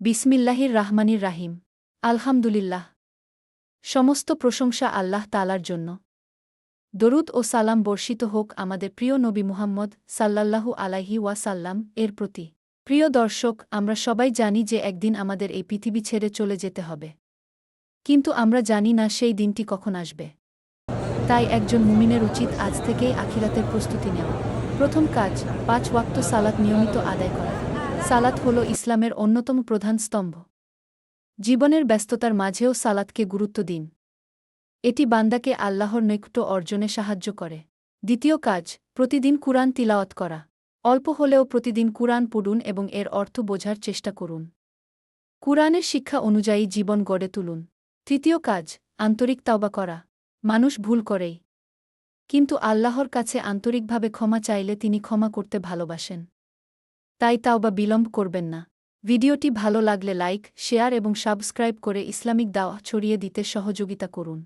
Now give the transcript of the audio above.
বিসমিল্লাহির রাহমানির রাহিম। আলহামদুলিল্লাহ। সমস্ত প্রশংসা আল্লাহ তাআলার জন্য। দরুদ ও সালাম বর্ষিত হোক আমাদের প্রিয় নবী মুহাম্মদ সাল্লাল্লাহু আলাইহি ওয়াসাল্লাম এর প্রতি। প্রিয় দর্শক, আমরা সবাই জানি যে একদিন আমাদের এই পৃথিবী ছেড়ে চলে যেতে হবে। কিন্তু আমরা জানি না সেই দিনটি কখন আসবে। তাই একজন মুমিনের উচিত আজ থেকেই আখিরাতের প্রস্তুতি নেওয়া। প্রথম কাজ, ৫ ওয়াক্ত সালাত নিয়মিত আদায় করা। সালাত হল ইসলামের অন্যতম প্রধান স্তম্ভ। জীবনের ব্যস্ততার মাঝেও সালাতকে গুরুত্ব দিন। এটি বান্দাকে আল্লাহর নৈকট্য অর্জনে সাহায্য করে। দ্বিতীয় কাজ, প্রতিদিন কুরআন তিলাওয়াত করা। অল্প হলেও প্রতিদিন কুরআন পড়ুন এবং এর অর্থ বোঝার চেষ্টা করুন। কুরআনের শিক্ষা অনুযায়ী জীবন গড়ে তুলুন। তৃতীয় কাজ, আন্তরিক তাওবা করা। মানুষ ভুল করেই, কিন্তু আল্লাহর কাছে আন্তরিকভাবে ক্ষমা চাইলে তিনি ক্ষমা করতে ভালোবাসেন। তাই তাওবা বিলম্ব করবেন না। ভিডিওটি ভালো লাগলে লাইক, শেয়ার এবং সাবস্ক্রাইব করে ইসলামিক দাওয়াহ ছড়িয়ে দিতে সহযোগিতা করুন।